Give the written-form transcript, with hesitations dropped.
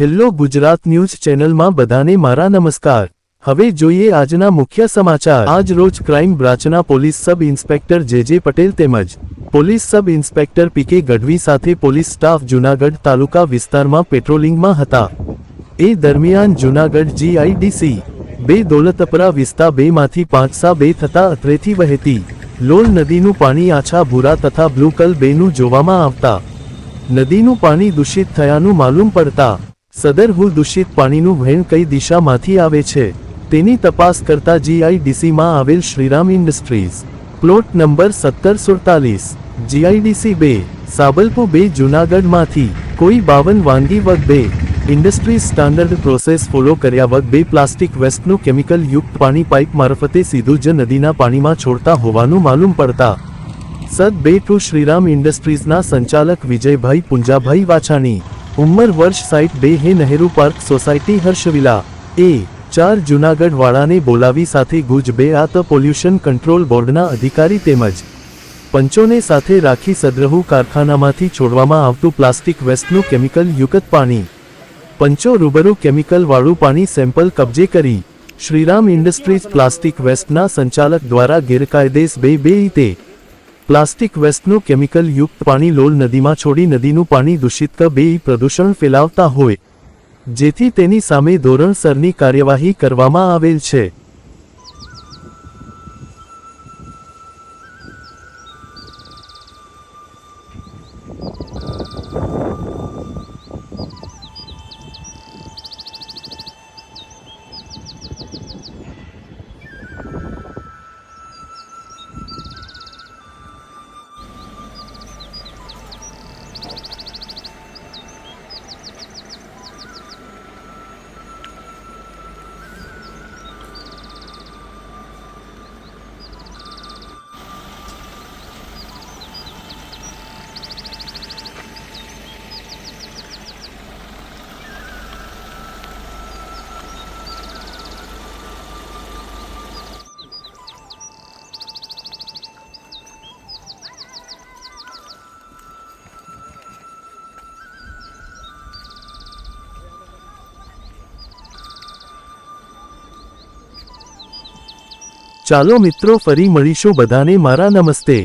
Hello Gujarat news ચેનલમાં બધાને મારા નમસ્કાર। હવે જોઈએ આજના મુખ્ય સમાચાર। આજ રોજ ક્રાઇમ બ્રાન્ચના police sub inspector J Patel તેમજ police sub inspector P K Gadhvi સાથે પોલીસ સ્ટાફ જૂનાગઢ તાલુકા વિસ્તારમાં પેટ્રોલિંગમાં હતા। એ દરમિયાન જૂનાગઢ જીઆઈડીસી 2 દોલતપરા વિસ્તા 2માંથી 5/2 થતા અત્રેથી વહેતી લોલ નદીનું પાણી આછા ભૂરા તથા બ્લુ કલ 2નું જોવામાં આવતા નદીનું પાણી દૂષિત થયાનું માલુમ પડતા સદર દૂષિત પાણીનું વહેણ કઈ દિશામાંથી આવે છે તેની તપાસ કરતા જીઆઈડીસીમાં આવેલ Shriram industries plot number 1747 GIDC 2 સાબલપુર 2 જૂનાગઢમાંથી કોઈ 52 વાનગી વગ 2 ઇન્ડસ્ટ્રીઝ સ્ટાન્ડર્ડ પ્રોસેસ ફોલો કર્યા વગ 2 પ્લાસ્ટિક વેસ્ટનું કેમિકલ યુક્ત પાણી પાઇપ મારફતે સીધું જ નદીના પાણીમાં છોડતા હોવાનું માલુમ પડતા સદ 2 શ્રીરામ ઇન્ડસ્ટ્રીઝના સંચાલક વિજયભાઈ પુંજાભાઈ વાછાણી ઉંમર વર્ષ 62 હે નહેરુ પાર્ક સોસાયટી હર્ષવિલા એ 4 જૂનાગઢ વાળાને બોલાવી સાથે ગુજ 2 આત પોલ્યુશન કંટ્રોલ બોર્ડના અધિકારી તેમજ પંચોને સાથે રાખી સદરહુ કારખાનામાંથી છોડવામાં આવતું પ્લાસ્ટિક વેસ્ટનું કેમિકલ યુક્ત પાણી પંચો રૂબરૂ કેમિકલ વાળું પાણી સેમ્પલ કબજે કરી શ્રીરામ ઇન્ડસ્ટ્રીઝ પ્લાસ્ટિક વેસ્ટના સંચાલક દ્વારા ગેરકાયદેસ બે રીતે પ્લાસ્ટિક વેસ્ટનું કેમિકલ યુક્ત પાણી લોલ નદીમાં છોડી નદીનું પાણી દૂષિત કરી પ્રદૂષણ ફેલાવતા હોય જેથી તેની સામે ધોરણસરની કાર્યવાહી કરવામાં આવેલ છે। ચાલો મિત્રો ફરી મળીશું, બધાને મારા નમસ્તે।